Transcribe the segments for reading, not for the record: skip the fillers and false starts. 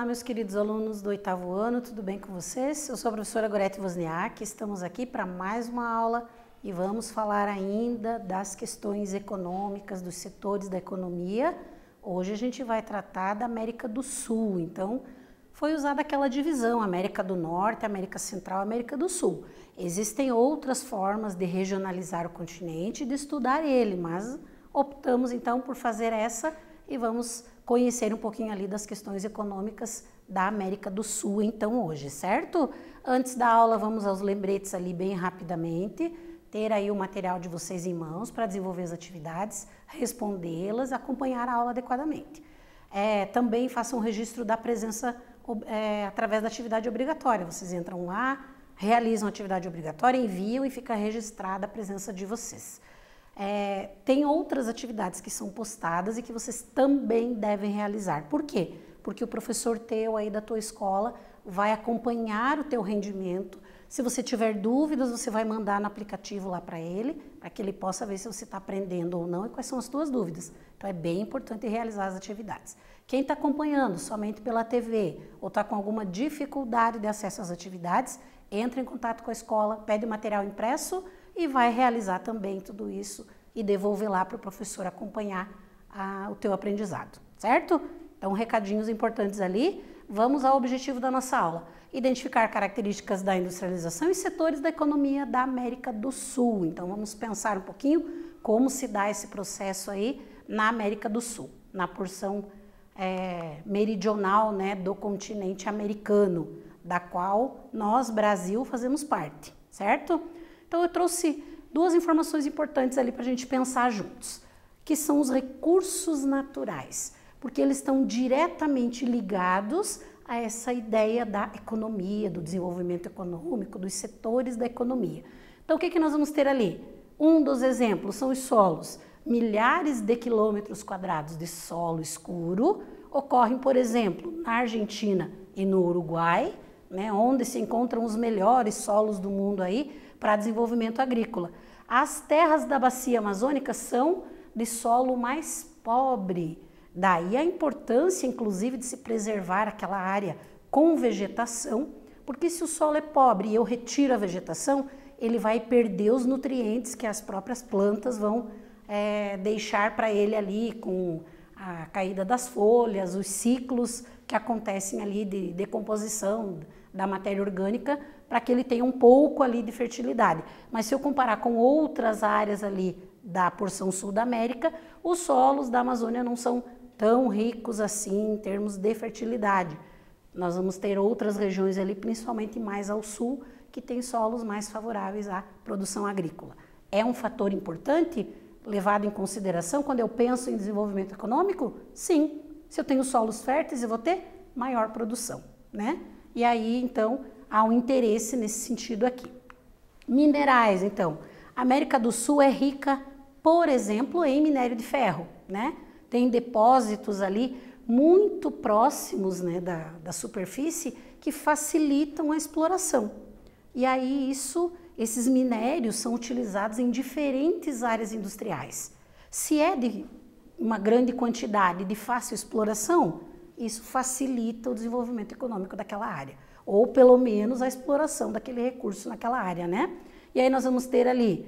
Olá, meus queridos alunos do 8º ano, tudo bem com vocês? Eu sou a professora Gorete Wozniak, estamos aqui para mais uma aula e vamos falar ainda das questões econômicas, dos setores da economia. Hoje a gente vai tratar da América do Sul, então foi usada aquela divisão, América do Norte, América Central, América do Sul. Existem outras formas de regionalizar o continente e de estudar ele, mas optamos então por fazer essa e vamos conhecer um pouquinho ali das questões econômicas da América do Sul então hoje, certo? Antes da aula vamos aos lembretes ali bem rapidamente, ter aí o material de vocês em mãos para desenvolver as atividades, respondê-las, acompanhar a aula adequadamente. Também façam um registro da presença através da atividade obrigatória, vocês entram lá, realizam a atividade obrigatória, enviam e fica registrada a presença de vocês. Tem outras atividades que são postadas e que vocês também devem realizar. Por quê? Porque o professor teu aí da tua escola vai acompanhar o teu rendimento. Se você tiver dúvidas, você vai mandar no aplicativo lá para ele que ele possa ver se você está aprendendo ou não e quais são as tuas dúvidas. Então é bem importante realizar as atividades. Quem está acompanhando somente pela TV ou está com alguma dificuldade de acesso às atividades, entra em contato com a escola, pede o material impresso e vai realizar também tudo isso e devolver lá para o professor acompanhar o teu aprendizado, certo? Então, recadinhos importantes ali. Vamos ao objetivo da nossa aula. Identificar características da industrialização e setores da economia da América do Sul. Então, vamos pensar um pouquinho como se dá esse processo aí na América do Sul, na porção meridional, né, do continente americano, da qual nós, Brasil, fazemos parte, certo? Então eu trouxe duas informações importantes ali para a gente pensar juntos, que são os recursos naturais, porque eles estão diretamente ligados a essa ideia da economia, do desenvolvimento econômico, dos setores da economia. Então o que nós vamos ter ali? Um dos exemplos são os solos. Milhares de quilômetros quadrados de solo escuro ocorrem, por exemplo, na Argentina e no Uruguai, né, onde se encontram os melhores solos do mundo aí para desenvolvimento agrícola. As terras da bacia amazônica são de solo mais pobre, daí a importância, inclusive, de se preservar aquela área com vegetação, porque se o solo é pobre e eu retiro a vegetação, ele vai perder os nutrientes que as próprias plantas vão deixar para ele ali com a caída das folhas, os ciclos que acontecem ali de decomposição da matéria orgânica, para que ele tenha um pouco ali de fertilidade. Mas se eu comparar com outras áreas ali da porção sul da América, os solos da Amazônia não são tão ricos assim em termos de fertilidade. Nós vamos ter outras regiões ali, principalmente mais ao sul, que tem solos mais favoráveis à produção agrícola. É um fator importante levado em consideração quando eu penso em desenvolvimento econômico? Sim. Se eu tenho solos férteis, eu vou ter maior produção, né? E aí, então, há um interesse nesse sentido aqui. Minerais, então. A América do Sul é rica, por exemplo, em minério de ferro, né? Tem depósitos ali muito próximos, né, da superfície que facilitam a exploração. E aí, esses minérios são utilizados em diferentes áreas industriais. Se é de uma grande quantidade de fácil exploração, isso facilita o desenvolvimento econômico daquela área, ou pelo menos a exploração daquele recurso naquela área, né? E aí nós vamos ter ali,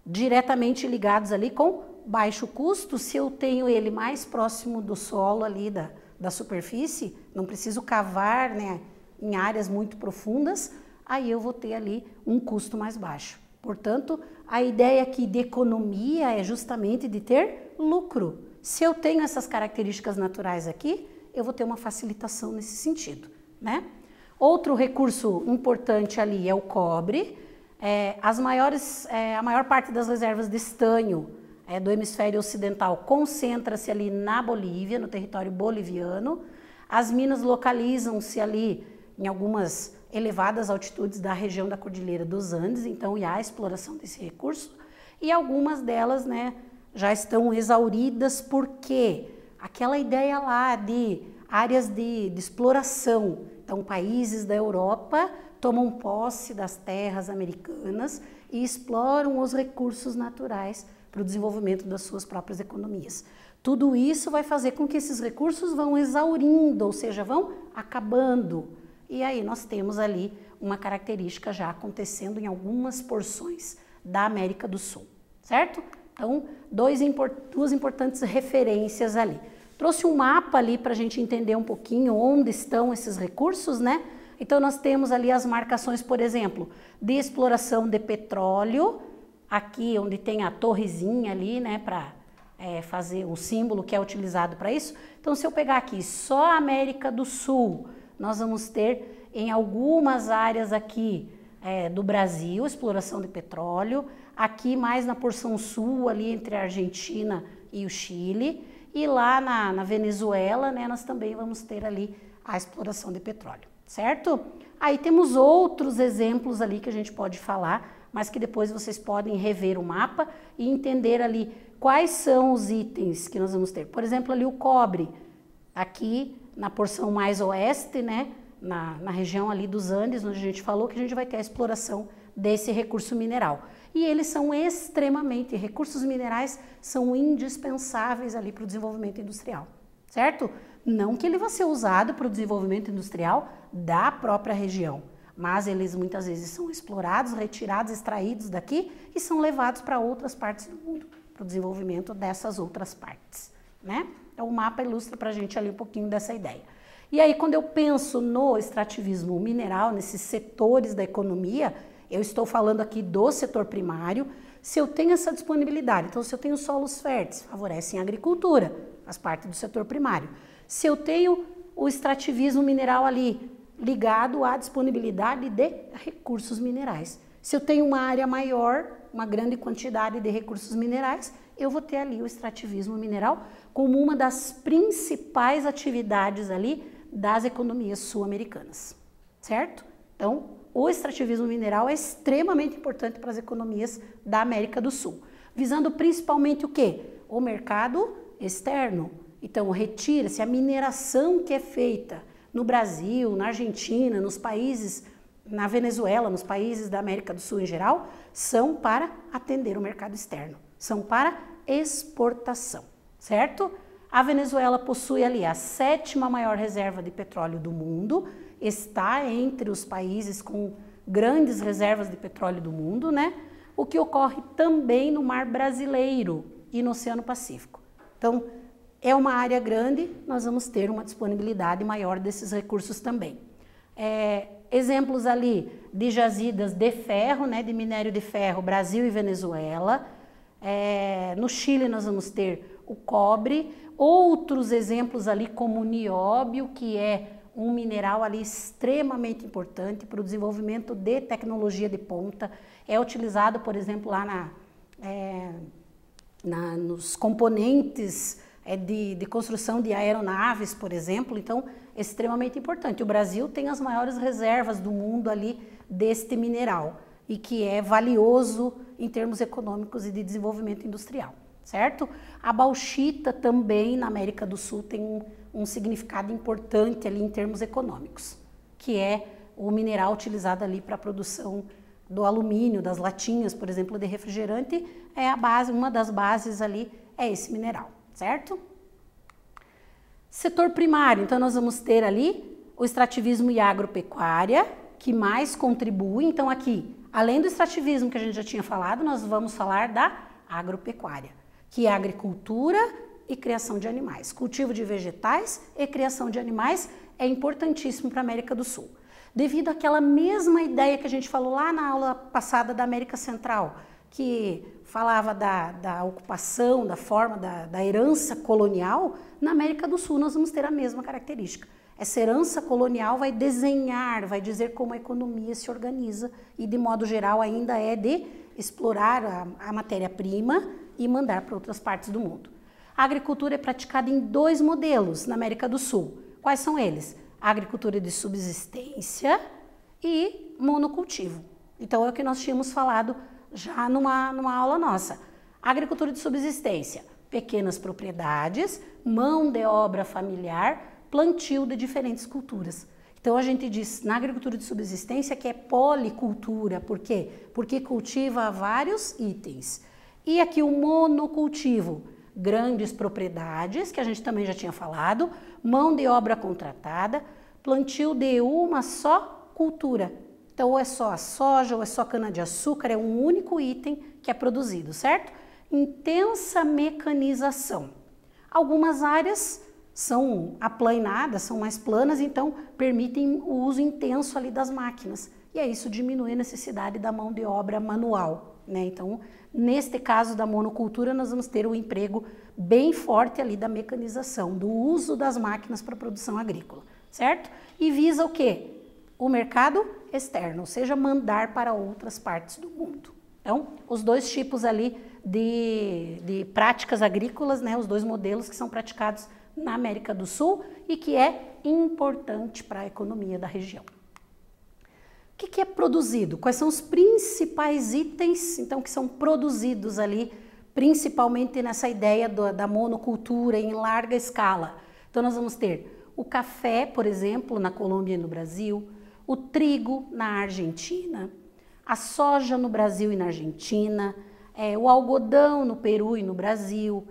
diretamente ligados ali com baixo custo, se eu tenho ele mais próximo do solo ali da superfície, não preciso cavar, né, em áreas muito profundas, aí eu vou ter ali um custo mais baixo. Portanto, a ideia aqui de economia é justamente de ter lucro. Se eu tenho essas características naturais aqui, eu vou ter uma facilitação nesse sentido, né? Outro recurso importante ali é o cobre. A maior parte das reservas de estanho do hemisfério ocidental concentra-se ali na Bolívia, no território boliviano. As minas localizam-se ali em algumas elevadas altitudes da região da Cordilheira dos Andes, então há a exploração desse recurso, e algumas delas, né, já estão exauridas porque aquela ideia lá de áreas de exploração, então países da Europa tomam posse das terras americanas e exploram os recursos naturais para o desenvolvimento das suas próprias economias. Tudo isso vai fazer com que esses recursos vão exaurindo, ou seja, vão acabando. E aí nós temos ali uma característica já acontecendo em algumas porções da América do Sul, certo? Então, duas importantes referências ali. Trouxe um mapa ali para a gente entender um pouquinho onde estão esses recursos, né? Então, nós temos ali as marcações, por exemplo, de exploração de petróleo, aqui onde tem a torrezinha ali, né, para fazer o símbolo que é utilizado para isso. Então, se eu pegar aqui só a América do Sul, nós vamos ter em algumas áreas aqui do Brasil, exploração de petróleo, aqui mais na porção sul, ali entre a Argentina e o Chile, e lá na Venezuela, né, nós também vamos ter ali a exploração de petróleo, certo? Aí temos outros exemplos ali que a gente pode falar, mas que depois vocês podem rever o mapa e entender ali quais são os itens que nós vamos ter. Por exemplo, ali o cobre, aqui na porção mais oeste, né, na região ali dos Andes, onde a gente falou que a gente vai ter a exploração desse recurso mineral. E eles são extremamente, recursos minerais são indispensáveis ali para o desenvolvimento industrial, certo? Não que ele vá ser usado para o desenvolvimento industrial da própria região, mas eles muitas vezes são explorados, retirados, extraídos daqui e são levados para outras partes do mundo, para o desenvolvimento dessas outras partes, né? Então o mapa ilustra para a gente ali um pouquinho dessa ideia. E aí quando eu penso no extrativismo mineral, nesses setores da economia, eu estou falando aqui do setor primário, se eu tenho essa disponibilidade, então se eu tenho solos férteis, favorecem a agricultura, faz parte do setor primário. Se eu tenho o extrativismo mineral ali, ligado à disponibilidade de recursos minerais. Se eu tenho uma área maior, uma grande quantidade de recursos minerais, eu vou ter ali o extrativismo mineral como uma das principais atividades ali das economias sul-americanas, certo? Então, o extrativismo mineral é extremamente importante para as economias da América do Sul, visando principalmente o quê? O mercado externo. Então, retira-se a mineração que é feita no Brasil, na Argentina, nos países, na Venezuela, nos países da América do Sul em geral, são para atender o mercado externo, são para exportação, certo? A Venezuela possui ali a 7ª maior reserva de petróleo do mundo, está entre os países com grandes reservas de petróleo do mundo, né? O que ocorre também no Mar Brasileiro e no Oceano Pacífico. Então, é uma área grande, nós vamos ter uma disponibilidade maior desses recursos também. Exemplos ali de jazidas de ferro, né, de minério de ferro, Brasil e Venezuela. No Chile nós vamos ter o cobre. Outros exemplos ali como o nióbio, que é um mineral ali extremamente importante para o desenvolvimento de tecnologia de ponta. É utilizado, por exemplo, lá nos componentes de construção de aeronaves, por exemplo, então é extremamente importante. O Brasil tem as maiores reservas do mundo ali deste mineral e que é valioso em termos econômicos e de desenvolvimento industrial, certo? A bauxita também na América do Sul tem um significado importante ali em termos econômicos, que é o mineral utilizado ali para a produção do alumínio, das latinhas, por exemplo, de refrigerante, é a base, uma das bases ali é esse mineral, certo? Setor primário, então nós vamos ter ali o extrativismo e agropecuária, que mais contribui. Então aqui, além do extrativismo que a gente já tinha falado, nós vamos falar da agropecuária, que é a agricultura e criação de animais. Cultivo de vegetais e criação de animais é importantíssimo para a América do Sul. Devido àquela mesma ideia que a gente falou lá na aula passada da América Central, que falava da ocupação, da forma, da herança colonial, na América do Sul nós vamos ter a mesma característica. Essa herança colonial vai desenhar, vai dizer como a economia se organiza e, de modo geral, ainda é de explorar a matéria-prima e mandar para outras partes do mundo. A agricultura é praticada em 2 modelos na América do Sul. Quais são eles? A agricultura de subsistência e monocultivo. Então, é o que nós tínhamos falado já numa aula nossa. Agricultura de subsistência, pequenas propriedades, mão de obra familiar, plantio de diferentes culturas. Então, a gente diz na agricultura de subsistência que é policultura. Por quê? Porque cultiva vários itens. E aqui o monocultivo, grandes propriedades, que a gente também já tinha falado, mão de obra contratada, plantio de uma só cultura. Então, ou é só a soja, ou é só cana-de-açúcar, é um único item que é produzido, certo? Intensa mecanização. Algumas áreas são aplainadas, são mais planas, então permitem o uso intenso ali das máquinas. E aí isso diminui a necessidade da mão de obra manual, né? Então, neste caso da monocultura, nós vamos ter um emprego bem forte ali da mecanização, do uso das máquinas para a produção agrícola, certo? E visa o quê? O mercado externo, ou seja, mandar para outras partes do mundo. Então, os dois tipos ali de práticas agrícolas, né? Os dois modelos que são praticados na América do Sul e que é importante para a economia da região. O que é produzido? Quais são os principais itens, então, que são produzidos ali, principalmente nessa ideia da monocultura em larga escala? Então, nós vamos ter o café, por exemplo, na Colômbia e no Brasil, o trigo na Argentina, a soja no Brasil e na Argentina, o algodão no Peru e no Brasil,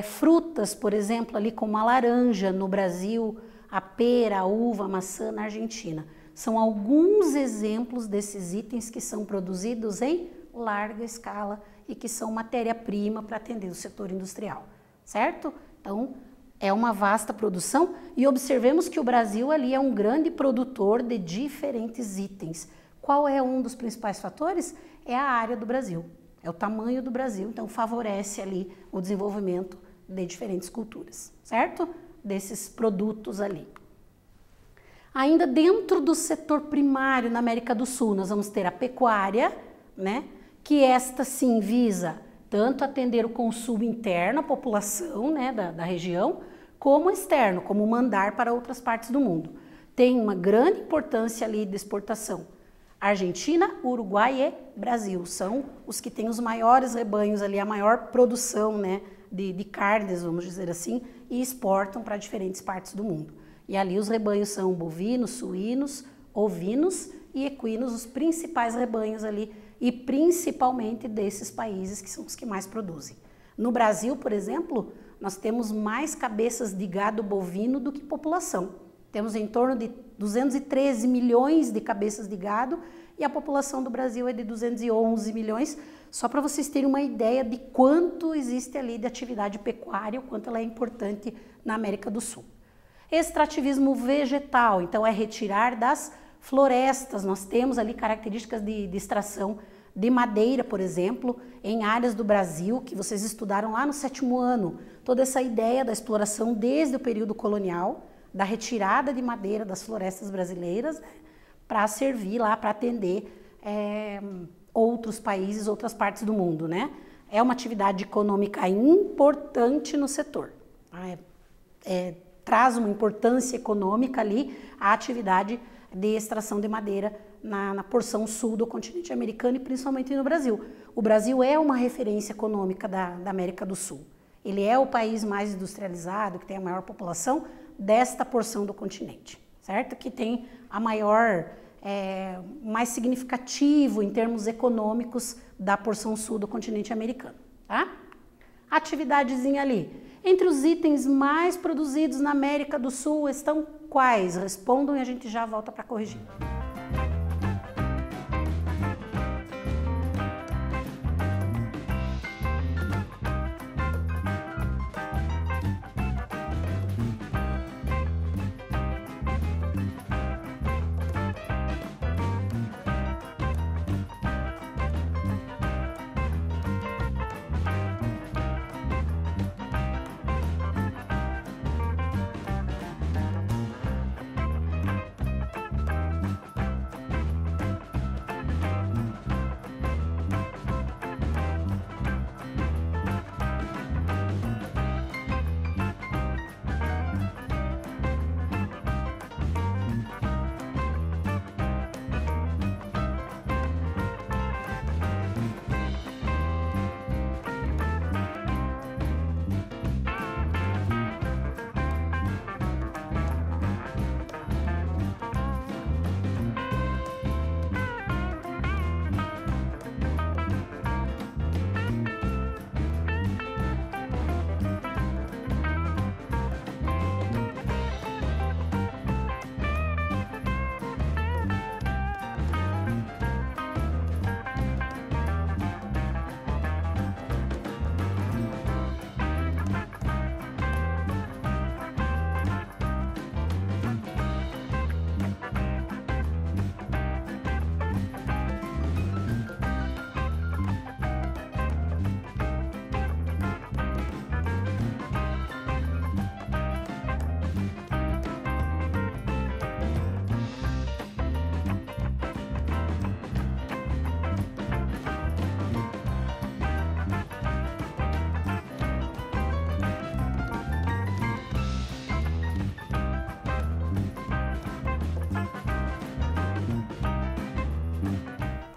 frutas, por exemplo, ali como a laranja no Brasil, a pera, a uva, a maçã na Argentina. São alguns exemplos desses itens que são produzidos em larga escala e que são matéria-prima para atender o setor industrial, certo? Então, é uma vasta produção e observemos que o Brasil ali é um grande produtor de diferentes itens. Qual é um dos principais fatores? É a área do Brasil, é o tamanho do Brasil, então favorece ali o desenvolvimento de diferentes culturas, certo? Desses produtos ali. Ainda dentro do setor primário na América do Sul, nós vamos ter a pecuária, né? Que esta sim visa tanto atender o consumo interno, a população, né, da região, como externo, como mandar para outras partes do mundo. Tem uma grande importância ali de exportação. Argentina, Uruguai e Brasil são os que têm os maiores rebanhos ali, a maior produção, né, de carnes, vamos dizer assim, e exportam para diferentes partes do mundo. E ali os rebanhos são bovinos, suínos, ovinos e equinos, os principais rebanhos ali, e principalmente desses países que são os que mais produzem. No Brasil, por exemplo, nós temos mais cabeças de gado bovino do que população. Temos em torno de 213 milhões de cabeças de gado e a população do Brasil é de 211 milhões, só para vocês terem uma ideia de quanto existe ali de atividade pecuária, o quanto ela é importante na América do Sul. Extrativismo vegetal, então é retirar das florestas. Nós temos ali características de extração de madeira, por exemplo, em áreas do Brasil que vocês estudaram lá no 7º ano. Toda essa ideia da exploração desde o período colonial, da retirada de madeira das florestas brasileiras, né, para servir lá, para atender outros países, outras partes do mundo, né? É uma atividade econômica importante no setor. Traz uma importância econômica ali a atividade de extração de madeira na porção sul do continente americano e principalmente no Brasil. O Brasil é uma referência econômica da América do Sul. Ele é o país mais industrializado, que tem a maior população desta porção do continente, certo? Que tem a maior, mais significativo em termos econômicos da porção sul do continente americano, tá? Atividadezinha ali. Entre os itens mais produzidos na América do Sul estão quais? Respondam e a gente já volta para corrigir.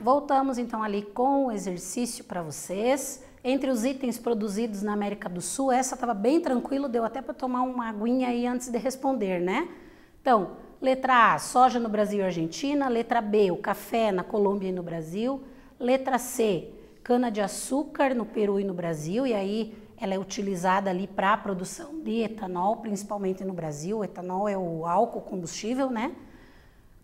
voltamos então ali com o exercício para vocês. Entre os itens produzidos na América do Sul, essa estava bem tranquilo, deu até para tomar uma aguinha aí antes de responder, né? Então, letra A, soja no Brasil e Argentina. Letra B, o café na Colômbia e no Brasil. Letra C, cana-de-açúcar no Peru e no Brasil, e aí ela é utilizada ali para a produção de etanol, principalmente no Brasil. O etanol é o álcool combustível, né?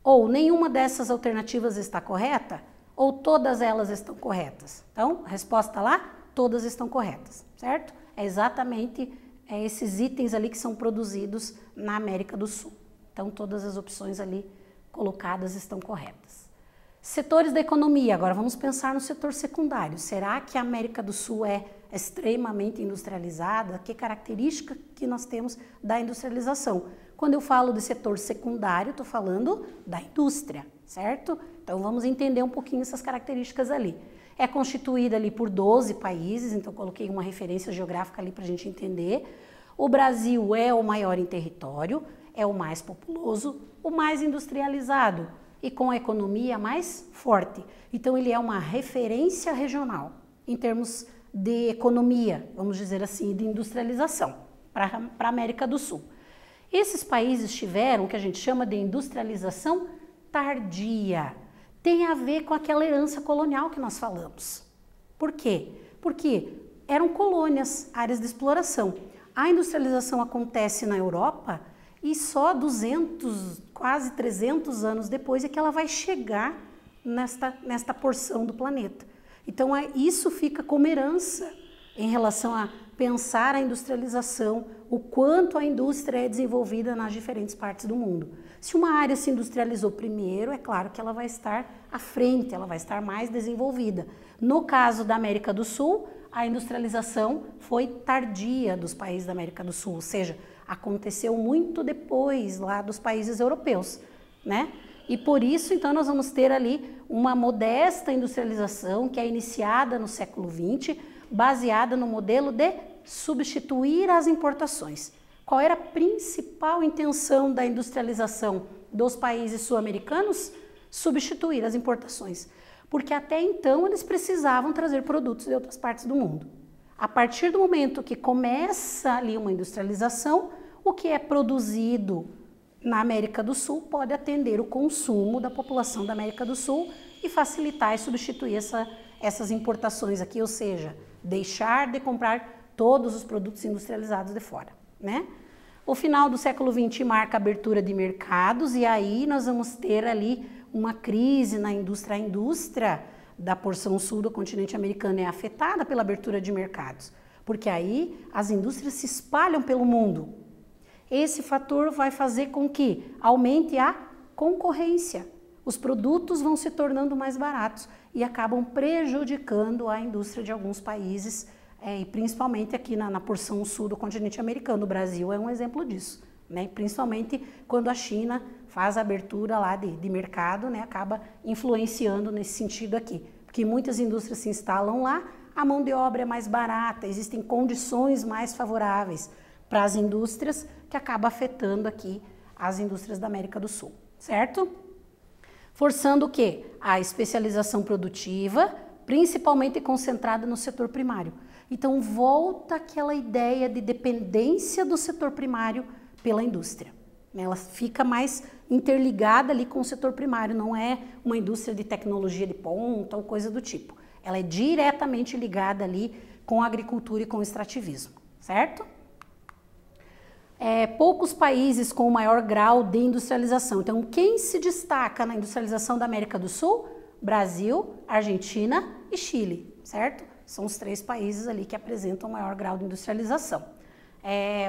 Ou nenhuma dessas alternativas está correta, ou todas elas estão corretas. Então, a resposta lá, todas estão corretas, certo? É exatamente esses itens ali que são produzidos na América do Sul. Então, todas as opções ali colocadas estão corretas. Setores da economia, agora vamos pensar no setor secundário. Será que a América do Sul é extremamente industrializada? Que característica que nós temos da industrialização? Quando eu falo de setor secundário, estou falando da indústria, certo? Então vamos entender um pouquinho essas características ali. É constituída ali por 12 países, então coloquei uma referência geográfica ali para a gente entender. O Brasil é o maior em território, é o mais populoso, o mais industrializado e com a economia mais forte. Então ele é uma referência regional em termos de economia, vamos dizer assim, de industrialização para a América do Sul. Esses países tiveram o que a gente chama de industrialização tardia. Tem a ver com aquela herança colonial que nós falamos. Por quê? Porque eram colônias, áreas de exploração. A industrialização acontece na Europa e só 200, quase 300 anos depois é que ela vai chegar nesta porção do planeta. Então isso fica como herança em relação a pensar a industrialização, o quanto a indústria é desenvolvida nas diferentes partes do mundo. Se uma área se industrializou primeiro, é claro que ela vai estar à frente, ela vai estar mais desenvolvida. No caso da América do Sul, a industrialização foi tardia dos países da América do Sul, ou seja, aconteceu muito depois lá dos países europeus, né? E por isso, então, nós vamos ter ali uma modesta industrialização que é iniciada no século XX, baseada no modelo de substituir as importações. Qual era a principal intenção da industrialização dos países sul-americanos? Substituir as importações. Porque até então eles precisavam trazer produtos de outras partes do mundo. A partir do momento que começa ali uma industrialização, o que é produzido na América do Sul pode atender o consumo da população da América do Sul e facilitar e substituir essas importações aqui, ou seja, deixar de comprar todos os produtos industrializados de fora, né? O final do século XX marca a abertura de mercados e aí nós vamos ter ali uma crise na indústria. A indústria da porção sul do continente americano é afetada pela abertura de mercados, porque aí as indústrias se espalham pelo mundo. Esse fator vai fazer com que aumente a concorrência. Os produtos vão se tornando mais baratos e acabam prejudicando a indústria de alguns países, e principalmente aqui na porção sul do continente americano. O Brasil é um exemplo disso, né? Principalmente quando a China faz a abertura lá de mercado, né? Acaba influenciando nesse sentido aqui, porque muitas indústrias se instalam lá, a mão de obra é mais barata, existem condições mais favoráveis para as indústrias, que acaba afetando aqui as indústrias da América do Sul, certo? Forçando o quê? A especialização produtiva, principalmente concentrada no setor primário. Então, volta aquela ideia de dependência do setor primário pela indústria. Ela fica mais interligada ali com o setor primário, não é uma indústria de tecnologia de ponta ou coisa do tipo. Ela é diretamente ligada ali com a agricultura e com o extrativismo, certo? Poucos países com o maior grau de industrialização. Então, quem se destaca na industrialização da América do Sul? Brasil, Argentina e Chile, certo? São os 3 países ali que apresentam o maior grau de industrialização.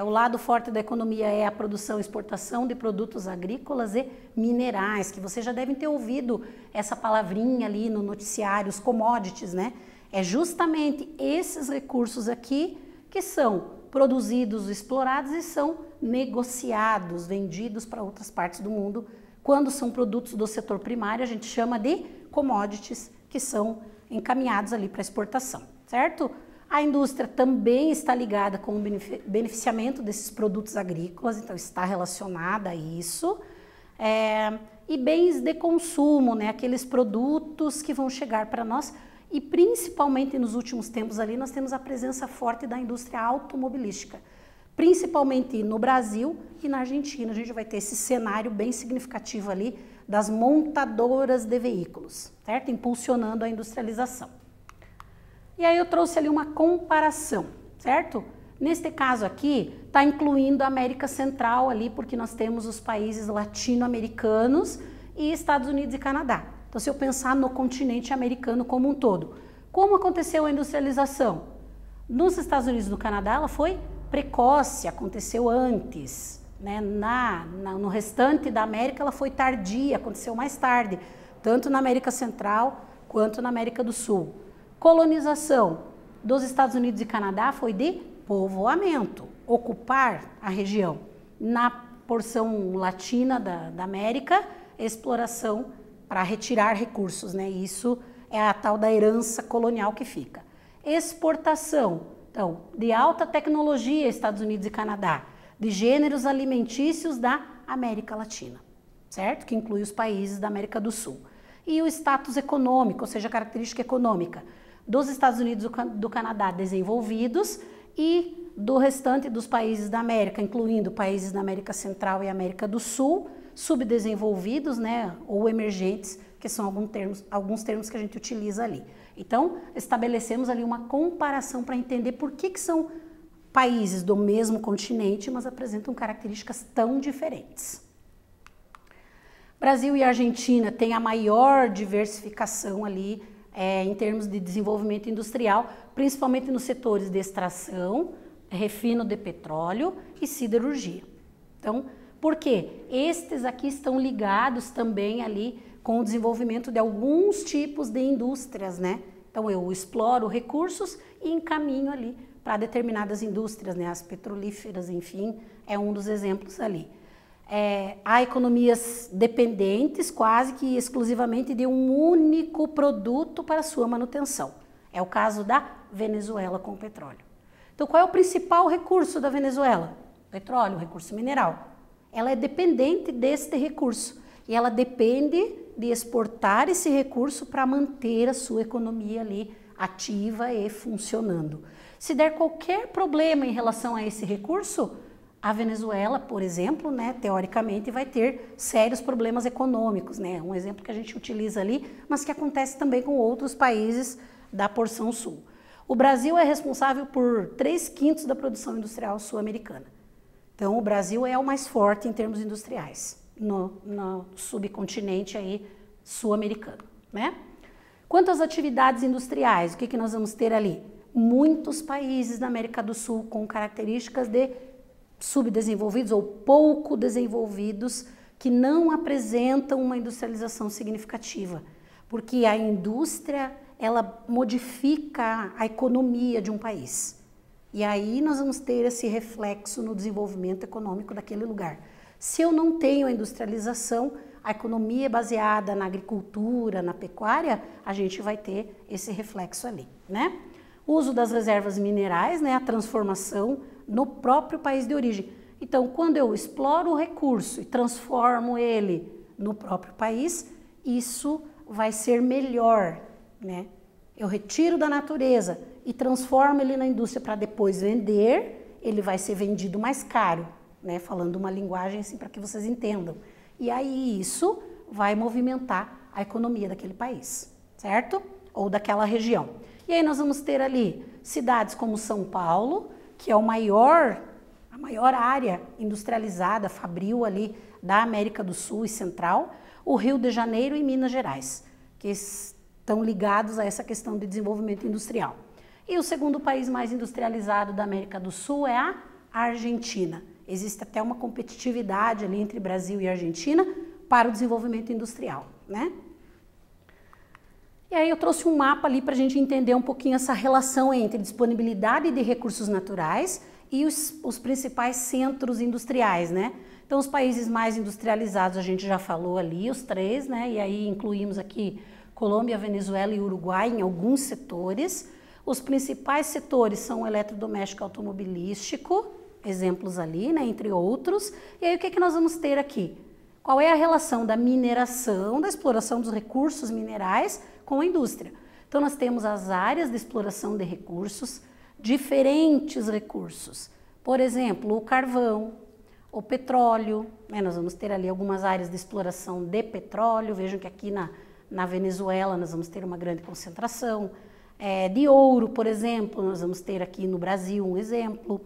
O lado forte da economia é a produção e exportação de produtos agrícolas e minerais, que vocês já devem ter ouvido essa palavrinha ali no noticiário, os commodities, né? É justamente esses recursos aqui que são produzidos, explorados e são negociados, vendidos para outras partes do mundo. Quando são produtos do setor primário, a gente chama de commodities, que são encaminhados ali para exportação, certo? A indústria também está ligada com o beneficiamento desses produtos agrícolas, então está relacionada a isso. e bens de consumo, né? Aqueles produtos que vão chegar para nós e principalmente nos últimos tempos ali nós temos a presença forte da indústria automobilística, principalmente no Brasil e na Argentina. A gente vai ter esse cenário bem significativo ali das montadoras de veículos, certo? Impulsionando a industrialização. E aí eu trouxe ali uma comparação, certo? Neste caso aqui, está incluindo a América Central ali, porque nós temos os países latino-americanos e Estados Unidos e Canadá. Então, se eu pensar no continente americano como um todo, como aconteceu a industrialização? Nos Estados Unidos e no Canadá, ela foi precoce, aconteceu antes, né? No restante da América, ela foi tardia, aconteceu mais tarde, tanto na América Central quanto na América do Sul. Colonização dos Estados Unidos e Canadá foi de povoamento, ocupar a região. Na porção latina da América, exploração para retirar recursos, né? Isso é a tal da herança colonial que fica. Exportação, então, de alta tecnologia, Estados Unidos e Canadá, de gêneros alimentícios da América Latina, certo? Que inclui os países da América do Sul. E o status econômico, ou seja, a característica econômica dos Estados Unidos e do Canadá desenvolvidos e do restante dos países da América, incluindo países da América Central e América do Sul, subdesenvolvidos, né, ou emergentes, que são alguns termos que a gente utiliza ali. Então, estabelecemos ali uma comparação para entender por que são países do mesmo continente, mas apresentam características tão diferentes. Brasil e Argentina têm a maior diversificação ali em termos de desenvolvimento industrial, principalmente nos setores de extração, refino de petróleo e siderurgia. Então, por quê? Estes aqui estão ligados também ali com o desenvolvimento de alguns tipos de indústrias, né? Então, eu exploro recursos e encaminho ali para determinadas indústrias, né? As petrolíferas, enfim, é um dos exemplos ali. Há economias dependentes quase que exclusivamente de um único produto para sua manutenção. É o caso da Venezuela com o petróleo. Então, qual é o principal recurso da Venezuela? Petróleo, recurso mineral. Ela é dependente deste recurso e ela depende de exportar esse recurso para manter a sua economia ali ativa e funcionando. Se der qualquer problema em relação a esse recurso, a Venezuela, por exemplo, né, teoricamente vai ter sérios problemas econômicos, né? Um exemplo que a gente utiliza ali, mas que acontece também com outros países da porção sul. O Brasil é responsável por 3/5 da produção industrial sul-americana. Então, o Brasil é o mais forte em termos industriais no subcontinente aí sul-americano, né? Quanto às atividades industriais, o que nós vamos ter ali? Muitos países da América do Sul com características de subdesenvolvidos ou pouco desenvolvidos que não apresentam uma industrialização significativa, porque a indústria ela modifica a economia de um país. E aí nós vamos ter esse reflexo no desenvolvimento econômico daquele lugar. Se eu não tenho a industrialização, a economia baseada na agricultura, na pecuária, a gente vai ter esse reflexo ali, né? O uso das reservas minerais, né? A transformação no próprio país de origem. Então, quando eu exploro o recurso e transformo ele no próprio país, isso vai ser melhor, né? Eu retiro da natureza e transformo ele na indústria para depois vender, ele vai ser vendido mais caro, né? Falando uma linguagem assim para que vocês entendam. E aí isso vai movimentar a economia daquele país, certo? Ou daquela região. E aí nós vamos ter ali cidades como São Paulo, que é a maior área industrializada, fabril ali da América do Sul e Central, o Rio de Janeiro e Minas Gerais, que estão ligados a essa questão de desenvolvimento industrial. E o segundo país mais industrializado da América do Sul é a Argentina. Existe até uma competitividade ali entre Brasil e Argentina para o desenvolvimento industrial, né? E aí eu trouxe um mapa ali para a gente entender um pouquinho essa relação entre disponibilidade de recursos naturais e os principais centros industriais, né? Então, os países mais industrializados, a gente já falou ali, os três, né? E aí incluímos aqui Colômbia, Venezuela e Uruguai em alguns setores. Os principais setores são o eletrodoméstico automobilístico, exemplos ali, né? Entre outros. E aí o que nós vamos ter aqui? Qual é a relação da mineração, da exploração dos recursos minerais com a indústria? Então, nós temos as áreas de exploração de recursos, diferentes recursos. Por exemplo, o carvão, o petróleo, né? Nós vamos ter ali algumas áreas de exploração de petróleo. Vejam que aqui na Venezuela nós vamos ter uma grande concentração. De ouro, por exemplo, nós vamos ter aqui no Brasil um exemplo.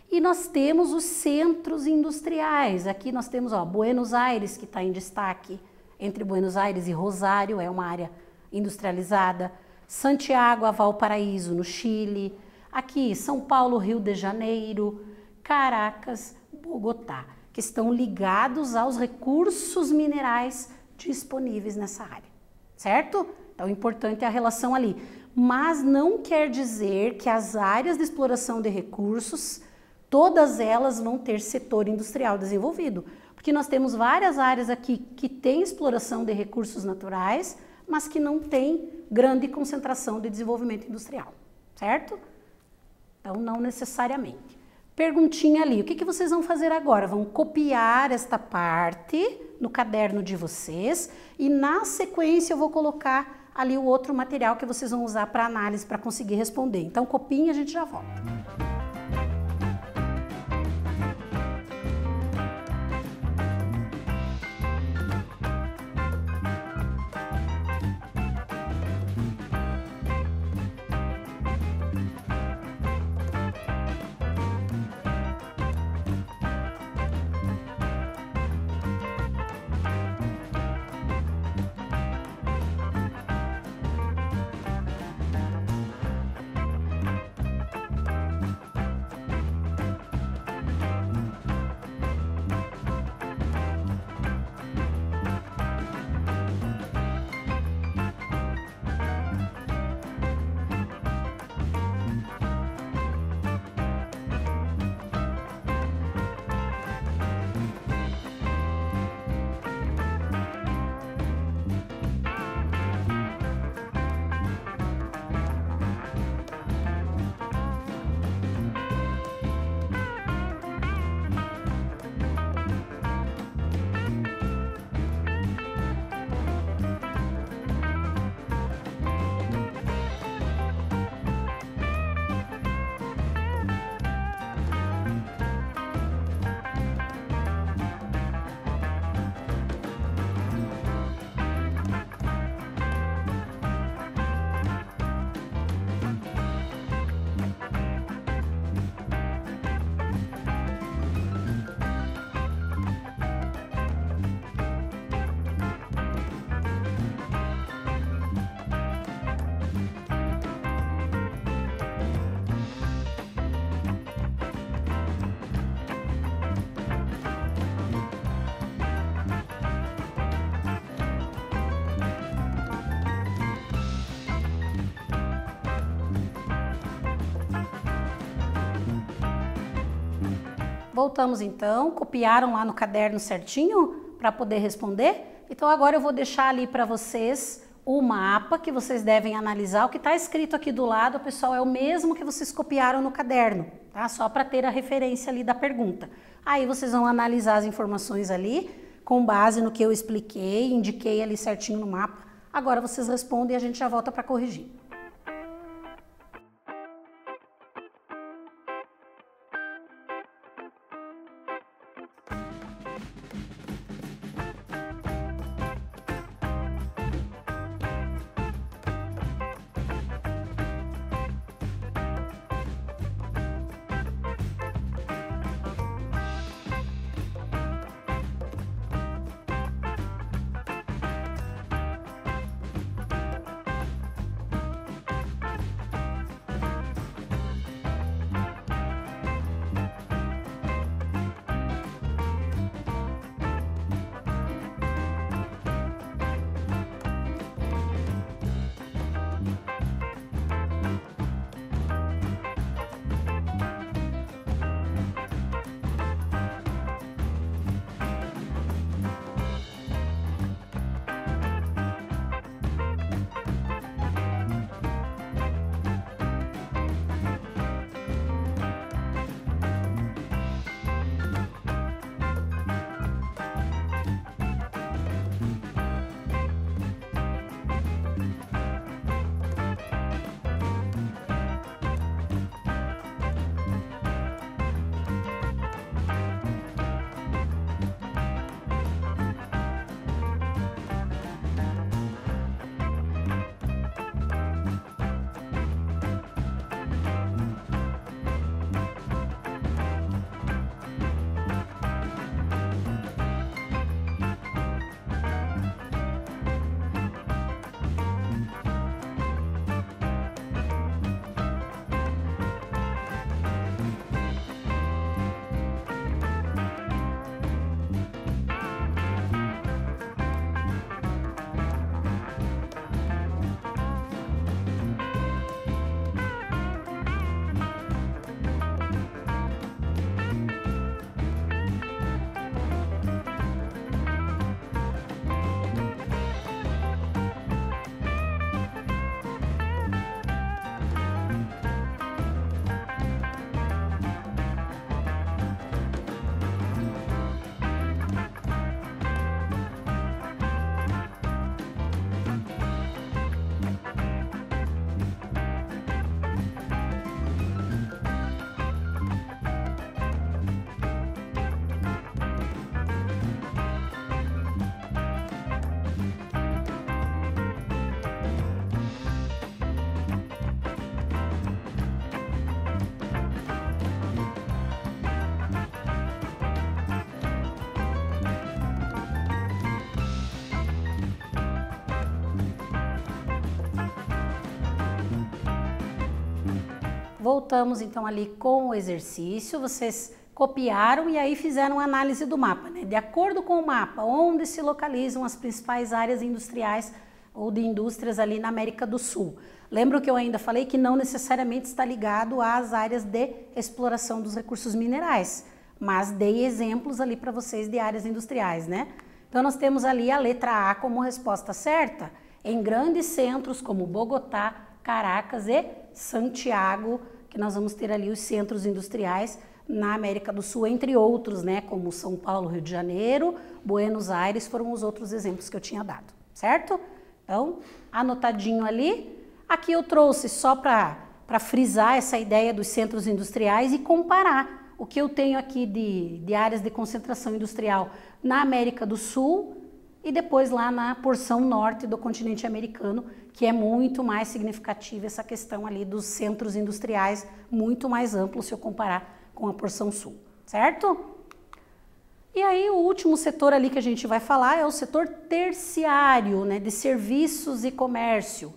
E nós temos os centros industriais. Aqui nós temos Buenos Aires, que está em destaque. Entre Buenos Aires e Rosário, é uma área industrializada. Santiago, Valparaíso, no Chile. Aqui, São Paulo, Rio de Janeiro, Caracas, Bogotá, que estão ligados aos recursos minerais disponíveis nessa área, certo? Então, o importante é a relação ali. Mas não quer dizer que as áreas de exploração de recursos, todas elas vão ter setor industrial desenvolvido, porque nós temos várias áreas aqui que têm exploração de recursos naturais, mas que não tem grande concentração de desenvolvimento industrial, certo? Então, não necessariamente. Perguntinha ali, o que vocês vão fazer agora? Vão copiar esta parte no caderno de vocês e na sequência eu vou colocar ali o outro material que vocês vão usar para análise, para conseguir responder. Então, copiem e a gente já volta. Voltamos então, copiaram lá no caderno certinho para poder responder? Então agora eu vou deixar ali para vocês o mapa que vocês devem analisar. O que está escrito aqui do lado, pessoal, é o mesmo que vocês copiaram no caderno, tá? Só para ter a referência ali da pergunta. Aí vocês vão analisar as informações ali com base no que eu expliquei, indiquei ali certinho no mapa. Agora vocês respondem e a gente já volta para corrigir. voltamos então ali com o exercício, vocês copiaram e aí fizeram análise do mapa, né? De acordo com o mapa, onde se localizam as principais áreas industriais ou de indústrias ali na América do Sul. Lembra que eu ainda falei que não necessariamente está ligado às áreas de exploração dos recursos minerais, mas dei exemplos ali para vocês de áreas industriais, né? Então nós temos ali a letra A como resposta certa, em grandes centros como Bogotá, Caracas e Santiago, que nós vamos ter ali os centros industriais na América do Sul, entre outros, né, como São Paulo, Rio de Janeiro, Buenos Aires, foram os outros exemplos que eu tinha dado, certo? Então, anotadinho ali. Aqui eu trouxe só para frisar essa ideia dos centros industriais e comparar o que eu tenho aqui de áreas de concentração industrial na América do Sul e depois lá na porção norte do continente americano, que é muito mais significativa essa questão ali dos centros industriais, muito mais amplo se eu comparar com a porção sul, certo? E aí o último setor ali que a gente vai falar é o setor terciário, né, de serviços e comércio.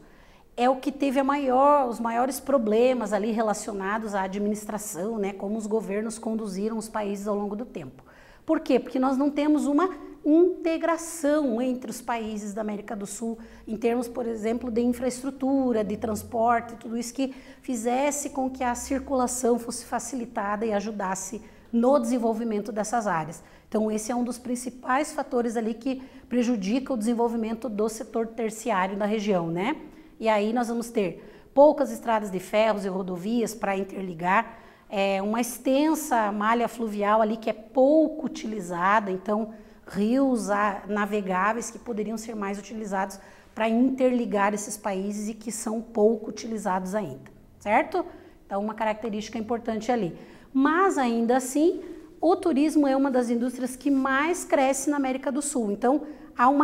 É o que teve os maiores problemas ali relacionados à administração, né, como os governos conduziram os países ao longo do tempo. Por quê? Porque nós não temos uma integração entre os países da América do Sul, em termos, por exemplo, de infraestrutura, de transporte, tudo isso que fizesse com que a circulação fosse facilitada e ajudasse no desenvolvimento dessas áreas. Então, esse é um dos principais fatores ali que prejudica o desenvolvimento do setor terciário da região, né? E aí nós vamos ter poucas estradas de ferros e rodovias para interligar, uma extensa malha fluvial ali que é pouco utilizada, então rios navegáveis que poderiam ser mais utilizados para interligar esses países e que são pouco utilizados ainda, certo? Então, uma característica importante ali. Mas, ainda assim, o turismo é uma das indústrias que mais cresce na América do Sul. Então, há um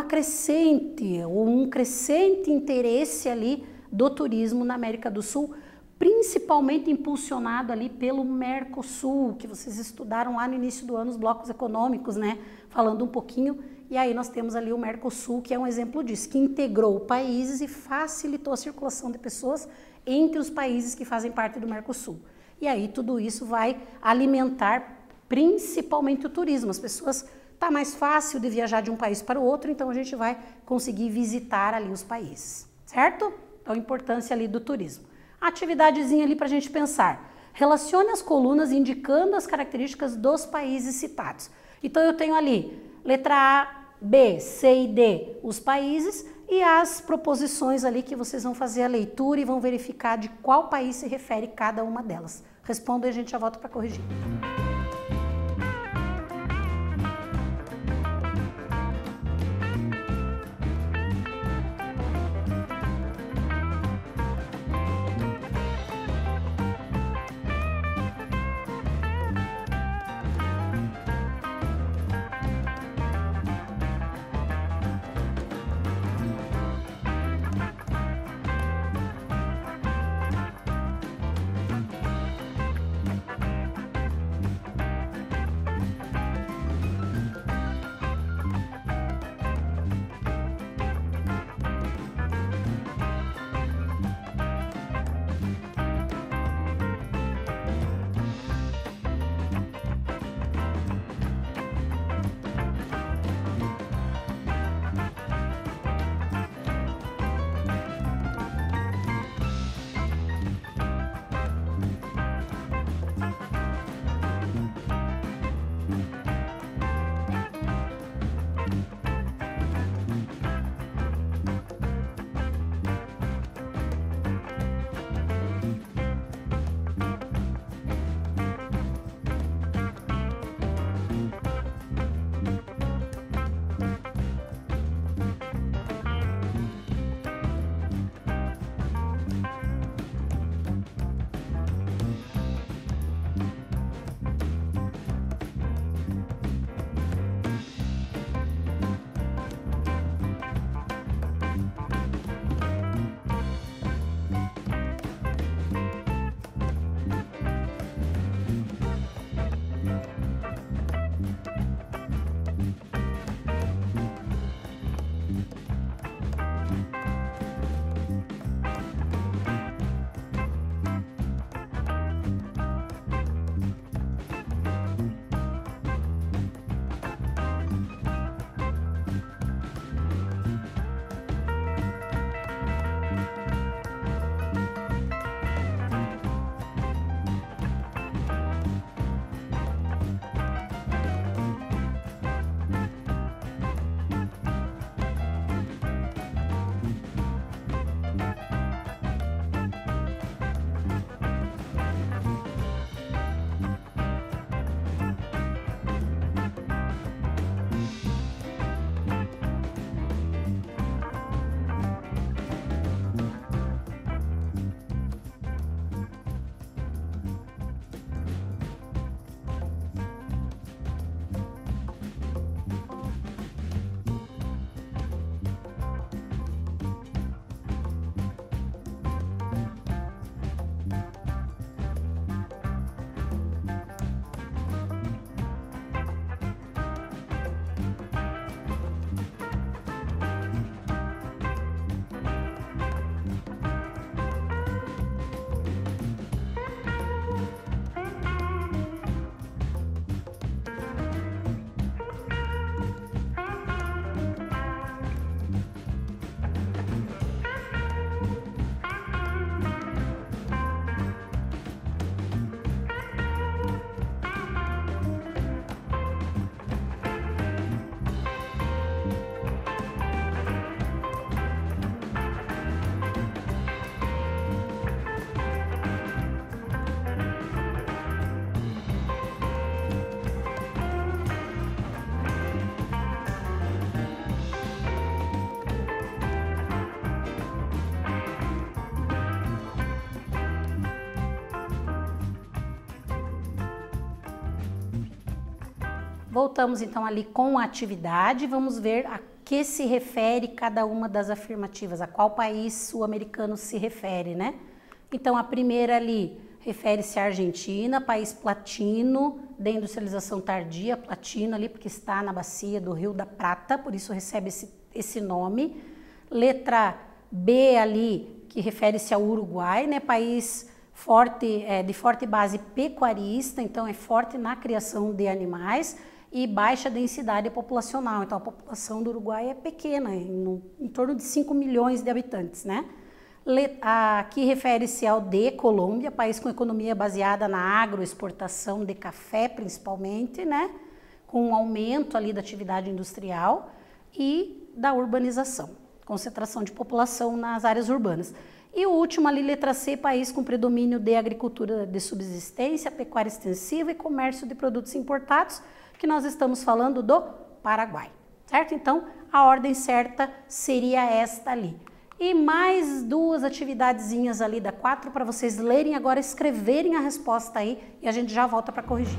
crescente interesse ali do turismo na América do Sul, principalmente impulsionado ali pelo Mercosul, que vocês estudaram lá no início do ano, os blocos econômicos, né? Falando um pouquinho, e aí nós temos ali o Mercosul, que é um exemplo disso, que integrou países e facilitou a circulação de pessoas entre os países que fazem parte do Mercosul. E aí tudo isso vai alimentar principalmente o turismo. As pessoas, tá mais fácil de viajar de um país para o outro, então a gente vai conseguir visitar ali os países, certo? Então a importância ali do turismo. Atividadezinha ali para a gente pensar. Relacione as colunas indicando as características dos países citados. Então eu tenho ali letra A, B, C e D, os países, e as proposições ali que vocês vão fazer a leitura e vão verificar de qual país se refere cada uma delas. Responda e a gente já volta para corrigir. Voltamos então ali com a atividade, vamos ver a que se refere cada uma das afirmativas, a qual país sul-americano se refere, né? Então a primeira ali refere-se à Argentina, país platino, de industrialização tardia, platino ali porque está na bacia do Rio da Prata, por isso recebe esse nome. Letra B ali, que refere-se ao Uruguai, né? País forte, de forte base pecuarista, então é forte na criação de animais e baixa densidade populacional. Então a população do Uruguai é pequena, em torno de 5 milhões de habitantes, né? Aqui refere-se ao D, Colômbia, país com economia baseada na agroexportação de café principalmente, né? Com um aumento ali da atividade industrial e da urbanização, concentração de população nas áreas urbanas. E o último ali, letra C, país com predomínio de agricultura de subsistência, pecuária extensiva e comércio de produtos importados, que nós estamos falando do Paraguai, certo? Então, a ordem certa seria esta ali. E mais duas atividadezinhas ali da 4 para vocês lerem agora, escreverem a resposta aí e a gente já volta para corrigir.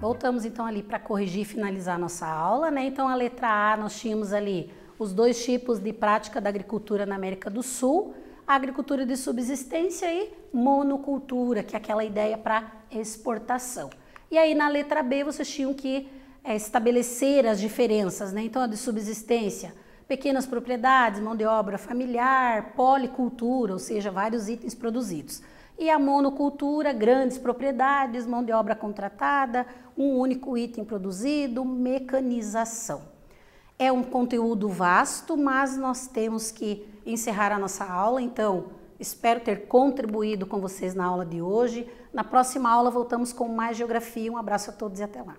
Voltamos então ali para corrigir e finalizar a nossa aula, né? Então a letra A nós tínhamos ali os dois tipos de prática da agricultura na América do Sul, a agricultura de subsistência e monocultura, que é aquela ideia para exportação. E aí na letra B vocês tinham que estabelecer as diferenças, né? Então a de subsistência, pequenas propriedades, mão de obra familiar, policultura, ou seja, vários itens produzidos. E a monocultura, grandes propriedades, mão de obra contratada, um único item produzido, mecanização. É um conteúdo vasto, mas nós temos que encerrar a nossa aula, então espero ter contribuído com vocês na aula de hoje. Na próxima aula voltamos com mais geografia. Um abraço a todos e até lá.